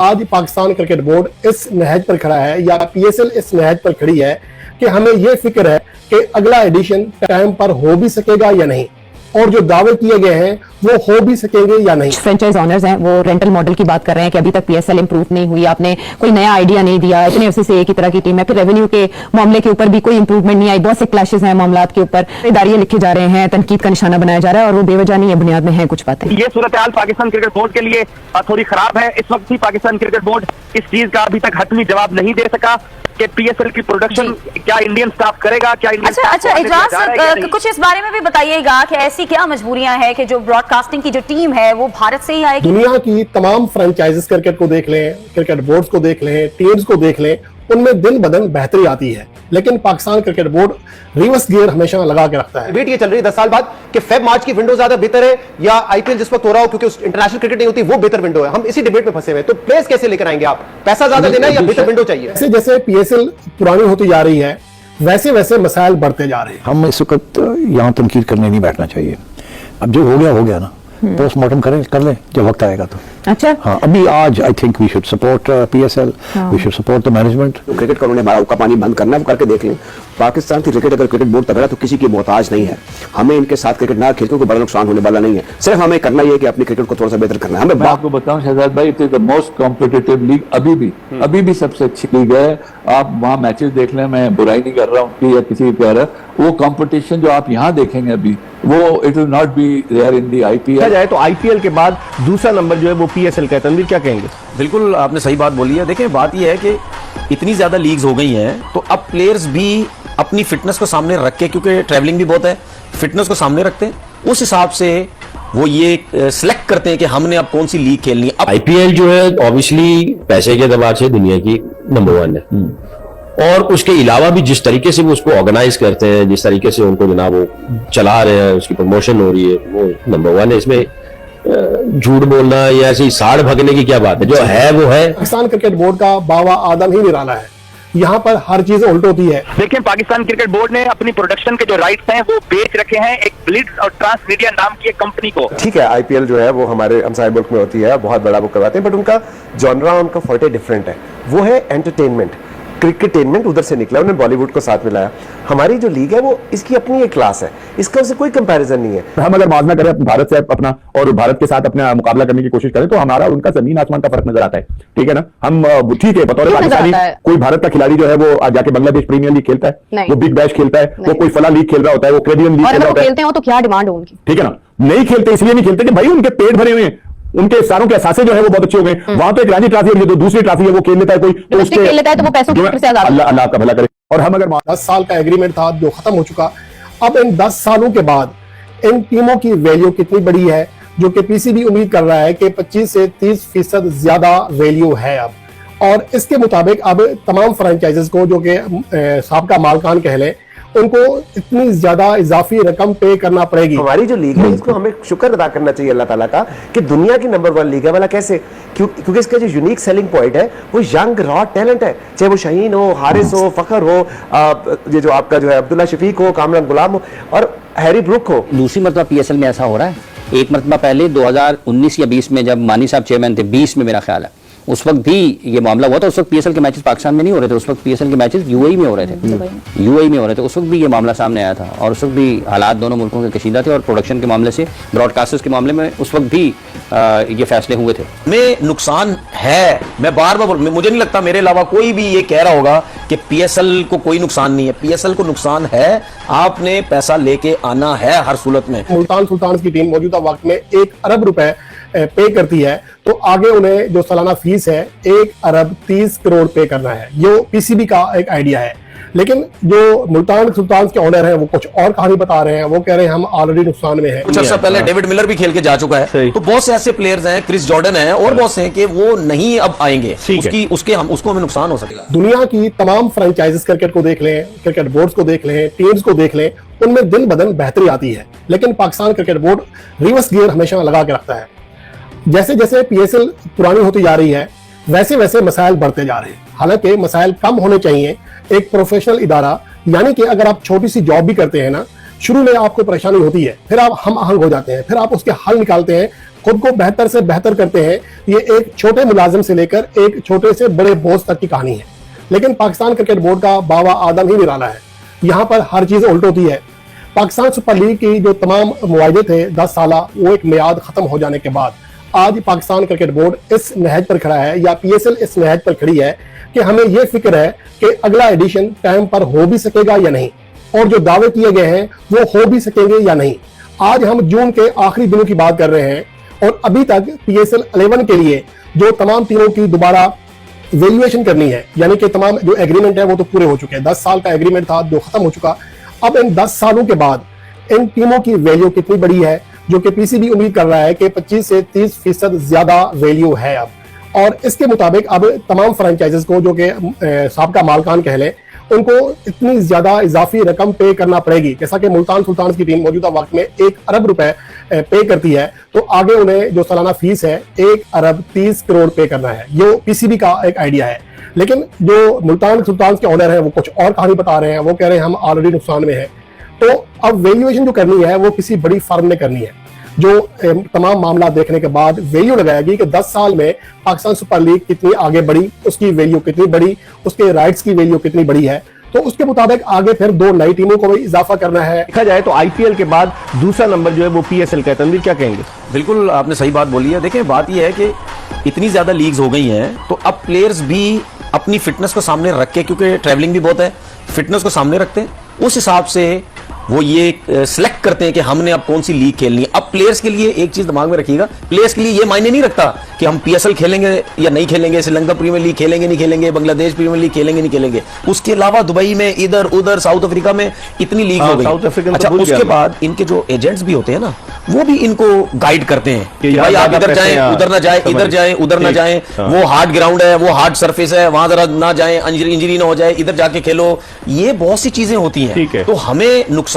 आज Pakistan cricket board इस नहज पर खड़ा है या पीएसएल इस नहज पर खड़ी है कि हमें यह फिक्र है कि अगला एडिशन टाइम पर हो भी सकेगा या नहीं, और जो दावे किए गए हैं वो हो भी सकेंगे या नहीं। फ्रेंचाइज ऑनर्स हैं वो रेंटल मॉडल की बात कर रहे हैं कि अभी तक पीएसएल इंप्रूव नहीं हुई, आपने कोई नया आइडिया नहीं दिया, इतने अरसे से एक ही तरह की टीम है, फिर रेवेन्यू के मामले के ऊपर भी कोई इंप्रूवमेंट नहीं आई, बहुत से क्लैशेस हैं मामलात के ऊपर, दायरे लिखे जा रहे हैं, तनकीद का निशाना बनाया जा रहा है और वो बेवजह नहीं है, बुनियाद में है कुछ बातें। ये सूरत हाल पाकिस्तान क्रिकेट बोर्ड के लिए थोड़ी खराब है। इस वक्त भी पाकिस्तान क्रिकेट बोर्ड इस चीज का अभी तक हतमी जवाब नहीं दे सका कि पीएसएल की प्रोडक्शन क्या इंडियन स्टाफ करेगा, क्या इंडियन अच्छा इजलास कुछ इस बारे में भी बताइएगा कि ऐसी क्या मजबूरियां हैं कि जो ब्रॉडकास्टिंग की जो टीम है वो भारत से ही आएगी। दुनिया की तमाम फ्रेंचाइजेस क्रिकेट को देख लें, क्रिकेट बोर्ड्स को देख लें, टीम्स को देख लें, उनमें दिन ब दिन बेहतरी आती है, लेकिन Pakistan cricket board reverse gear हमेशा लगा के रखता है। वेट ये चल रही है 10 साल बाद कि फेब मार्च की विंडो ज्यादा बेहतर है या आईपीएल जिस वक्त हो रहा हो क्योंकि इंटरनेशनल क्रिकेट नहीं होती वो बेहतर विंडो है। हम इसी डिबेट में फंसे हुए हैं। तो प्लेयर्स कैसे लेकर आएंगे आप? पैसा ज्यादा देना है या बेहतर विंडो चाहिए? जैसे जैसे पीएसएल पुरानी होती जा रही है वैसे वैसे मसाइल बढ़ते जा रहे हैं। हम इस वक्त यहाँ तनकीद करने नहीं बैठना चाहिए। अब जो हो गया ना, पोस्टमार्टम कर लें जब वक्त आएगा तो। अच्छा हाँ, अभी आज I think we should support PSL, we should support the management. Cricket का उन्होंने हमारा पानी बंद करना है, करके देख लें। पाकिस्तान की क्रिकेट अगर क्रिकेट बोर्ड तगड़ा तो किसी की मोहताज नहीं है। हमें इनके साथ क्रिकेट ना खेल कोई बड़ा नुकसान होने वाला नहीं है। सिर्फ हमें करना यह है कि अपनी क्रिकेट को थोड़ा सा बेहतर करना है। मैं आपको बताऊं शहजाद भाई, it is the most competitive league अभी भी सबसे अच्छी लीग है। आप वहां मैचेस देख लें, मैं बुराई नहीं कर रहा हूँ या किसी भी कह रहा, वो कंपटीशन जो आप यहाँ देखेंगे अभी वो it will not be there in the IPL. जाए तो आईपीएल के बाद दूसरा नंबर जो है वो पीएसएल का है। तनवीर क्या कहेंगे? बिल्कुल आपने सही बात बोली है। देखिए बात यह है कि इतनी ज्यादा लीग्स हो गई हैं तो अब प्लेयर्स भी अपनी फिटनेस को सामने रख के, क्योंकि ट्रैवलिंग भी बहुत है, फिटनेस को सामने रखते हैं, उस हिसाब से वो ये सिलेक्ट करते हैं कि हमने अब कौन सी लीग खेलनी है। आईपीएल जो है ऑब्वियसली पैसे के दबाव से दुनिया की नंबर 1 है, और उसके अलावा भी जिस तरीके से वो उसको ऑर्गेनाइज करते हैं, जिस तरीके से उनको जनाब वो चला रहे हैं, उसकी प्रमोशन हो रही है, वो नंबर 1 है। इसमें झूठ बोलना या ऐसी साड़ भगने की क्या बात है? जो है वो है। पाकिस्तान क्रिकेट बोर्ड का बावा आदम ही निराला है, यहाँ पर हर चीज उल्ट होती है। देखिए पाकिस्तान क्रिकेट बोर्ड ने अपनी प्रोडक्शन के जो राइट्स हैं वो बेच रखे हैं एक ब्लिट्ज और ट्रांस मीडिया नाम की एक कंपनी को। ठीक है, आईपीएल जो है वो हमारे हमसाय मुल्क में होती है, बहुत बड़ा वो करवाते हैं, बट उनका जॉनरा, उनका फॉर्टे डिफरेंट है। वो है एंटरटेनमेंट, क्रिकेटेनमेंट उधर से निकला, उन्होंने बॉलीवुड को साथ मिलाया। हमारी जो लीग है वो इसकी अपनी एक क्लास है, इसका उससे कोई कंपैरिजन नहीं है। हम अगर मौजना करें भारत से अपना और भारत के साथ अपना मुकाबला करने की कोशिश करें तो हमारा उनका जमीन आसमान का फर्क नजर आता है। ठीक है ना, हम ठीक है बतौर पाकिस्तानी कोई भारत का खिलाड़ी जो है वो जाके बांग्लादेश प्रीमियर लीग खेलता है, वो बिग बैश खेलता है, वो कोई फला लीग खेल रहा होता है, वो कैरेबियन लीग खेल रहा होता है। खेलते हो तो क्या डिमांड हो उनकी? ठीक है ना, नहीं खेलते इसलिए नहीं खेलते कि भाई उनके पेट भरे हुए हैं, उनके सारों के एहसासे जो है वो बहुत अच्छे हो गए। वहां तो एक रणजी ट्रॉफी है, जो दूसरी ट्रॉफी है वो खेल लेता है कोई, तो उसके खेल लेता है तो वो पैसों की से आजाद। अल्लाह का भला करे। और हम अगर 10 साल का एग्रीमेंट था जो खत्म हो चुका, अब इन 10 सालों के बाद इन टीमों की वैल्यू कितनी बड़ी है, जो कि पीसीबी उम्मीद कर रहा है कि 25 से 30% ज्यादा वैल्यू है अब। और इसके मुताबिक अब तमाम फ्रेंचाइजेस को, जो कि साबका मालकान कह लें, उनको इतनी ज्यादा इजाफी रकम पे करना पड़ेगी। हमारी जो लीग है इसको हमें शुक्र अदा करना चाहिए अल्लाह ताला का कि दुनिया की नंबर 1 लीग है। वाला कैसे? क्योंकि इसका जो यूनिक सेलिंग पॉइंट है वो यंग रॉ टैलेंट है, चाहे वो शाहीन हो, हारिस हो, फखर हो, ये जो आपका जो है अब्दुल्ला शफीक हो, कामरान गुलाम हो और हैरी ब्रुक हो। दूसरी मरतबा पीएसएल में ऐसा हो रहा है। एक मरतबा पहले 2019 या 20 में जब मानी साहब चेयरमैन थे, 20 में मेरा ख्याल है, उस वक्त भी ये मामला हुआ था। उस वक्त पीएसएल के मैचेस पाकिस्तान में नहीं हो रहे थे, उस वक्त पीएसएल के मैचेस यूएई में हो रहे थे, यूएई में हो रहे थे। उस वक्त भी ये मामला सामने आया था और उस वक्त भी हालात दोनों मुल्कों के कशीदा थे और प्रोडक्शन के मामले से, ब्रॉडकास्टर्स के मामले में उस वक्त भी ये फैसले हुए थे। में नुकसान है, मैं बार बार मुझे नहीं लगता मेरे अलावा कोई भी ये कह रहा होगा कि पीएसएल को कोई नुकसान नहीं है। पीएसएल को नुकसान है, आपने पैसा लेके आना है हर सूरत में। मुल्तान सुल्तान की टीम मौजूदा वक्त में 1 अरब रुपए पे करती है, तो आगे उन्हें जो सालाना फीस है 1 अरब 30 करोड़ पे करना है। ये पीसीबी का एक आइडिया है, लेकिन जो मुल्तान सुल्तान के ऑनर हैं वो कुछ और कहानी बता रहे हैं। वो कह रहे हैं हम ऑलरेडी नुकसान में हैं। कुछ अर्सा पहले डेविड मिलर भी खेल के जा चुका है, तो बहुत से ऐसे प्लेयर्स हैं, क्रिस जॉर्डन है और बहुत से हैं कि वो नहीं अब आएंगे, उसको हमें नुकसान हो सकेगा। दुनिया की तमाम फ्रेंचाइजेस क्रिकेट को देख लें, क्रिकेट बोर्ड्स को देख लें, टीम्स को देख लें, उनमें दिन ब दिन बेहतरी आती है, लेकिन Pakistan cricket board reverse gear हमेशा लगा के रखता है। जैसे जैसे पीएसएल पुरानी होती जा रही है वैसे वैसे मसाइल बढ़ते जा रहे हैं। हालांकि मसाइल कम होने चाहिए। एक प्रोफेशनल इदारा, यानी कि अगर आप छोटी सी जॉब भी करते हैं ना, शुरू में आपको परेशानी होती है, फिर आप हम आहंग हो जाते हैं, फिर आप उसके हल निकालते हैं, खुद को बेहतर से बेहतर करते हैं। ये एक छोटे मुलाजिम से लेकर एक छोटे से बड़े बॉस तक की कहानी है। लेकिन पाकिस्तान क्रिकेट बोर्ड का बावा आदम ही निराला है। यहाँ पर हर चीज उल्ट होती है। पाकिस्तान सुपर लीग की जो तमाम मुआहदे थे 10 साल, वो एक मियाद खत्म हो जाने के बाद आज पाकिस्तान क्रिकेट बोर्ड इस नहज पर खड़ा है, या PSL इस नहज पर खड़ी है कि हमें यह फिक्र है कि अगला एडिशन टाइम पर हो भी सकेगा या नहीं, और जो दावे किए गए हैं वो हो भी सकेंगे या नहीं। आज हम जून के आखिरी दिनों की बात कर रहे हैं और अभी तक PSL 11 के लिए जो तमाम टीमों की दोबारा वैल्यूएशन करनी है, यानी कि तमाम जो एग्रीमेंट है वो तो पूरे हो चुके हैं। 10 साल का एग्रीमेंट था जो खत्म हो चुका। अब इन 10 सालों के बाद इन टीमों की वैल्यू कितनी बड़ी है, जो कि PCB उम्मीद कर रहा है कि 25 से 30% ज्यादा वैल्यू है अब। और इसके मुताबिक अब तमाम फ्रेंचाइजेस को, जो कि साबका मालकान कह लें, उनको इतनी ज्यादा इजाफी रकम पे करना पड़ेगी। जैसा कि मुल्तान सुल्तान की टीम मौजूदा वक्त में 1 अरब रुपए पे करती है, तो आगे उन्हें जो सालाना फीस है 1 अरब 30 करोड़ पे करना है। ये PCB का एक आइडिया है। लेकिन जो मुल्तान सुल्तान के ऑनर है वो कुछ और कहानी बता रहे हैं। वो कह रहे हैं हम ऑलरेडी नुकसान में है। तो अब वैल्यूएशन जो करनी है वो किसी बड़ी फर्म ने करनी है, जो तमाम मामला देखने के बाद वैल्यू लगाएगी कि 10 साल में पाकिस्तान सुपर लीग कितनी आगे बढ़ी, उसकी वैल्यू कितनी बढ़ी, उसके राइट्स की वैल्यू कितनी बढ़ी है। तो उसके मुताबिक आगे फिर 2 नई टीमों को भी इजाफा करना है। देखा जाए तो IPL के बाद दूसरा नंबर जो है वो PSL का है। तनवीर क्या कहेंगे? बिल्कुल आपने सही बात बोली है। देखिए बात यह है कि इतनी ज्यादा लीग्स हो गई हैं, तो अब प्लेयर्स भी अपनी फिटनेस को सामने रख के, क्योंकि ट्रैवलिंग भी बहुत है, फिटनेस को सामने रखते हैं, उस हिसाब से वो ये सिलेक्ट करते हैं कि हमने अब कौन सी लीग खेलनी है। अब प्लेयर्स के लिए एक चीज दिमाग में रखिएगा, प्लेयर्स के लिए ये मायने नहीं रखता कि हम PSL खेलेंगे या नहीं खेलेंगे, श्रीलंका प्रीमियर लीग खेलेंगे नहीं खेलेंगे, बांग्लादेश प्रीमियर लीग खेलेंगे नहीं खेलेंगे। उसके अलावा दुबई में, इधर उधर, साउथ अफ्रीका में इतनी लीग हो गई। अच्छा, उसके बाद इनके जो एजेंट्स भी होते हैं ना, वो भी इनको गाइड करते हैं कि भाई आप इधर जाएं, उधर ना जाए, इधर जाएं, उधर ना जाएं, वो हार्ड ग्राउंड है, वो हार्ड सरफेस है, वहां जरा ना जाएं, इंजरी ना हो जाए, इधर जाके खेलो। ये बहुत सी चीजें होती हैं। तो हमें नुकसान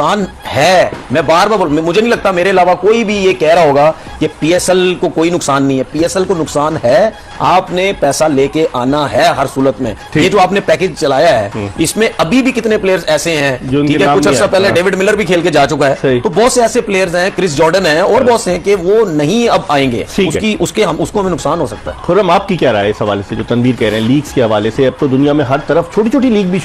है। मैं बार बार मुझे नहीं लगता मेरे अलावा कोई भी ये कह रहा होगा कि PSL को कोई नुकसान नहीं है। PSL को नुकसान है, आपने पैसा लेके आना है हर सूरत में। ये जो आपने पैकेज चलाया है, इसमें अभी भी कितने प्लेयर्स ऐसे हैं, ठीक है, कुछ अर्सा पहले डेविड मिलर भी खेल के जा चुका है, तो बहुत से ऐसे प्लेयर्स हैं, क्रिस जॉर्डन है और बहुत से हैं कि वो नहीं अब आएंगे। उसको हमें नुकसान हो सकता है। खुर्रम, आपकी क्या राय है इस हवाले से जो तनवीर कह रहे हैं लीग्स के हवाले से? अब तो दुनिया में हर तरफ छोटी छोटी लीग भी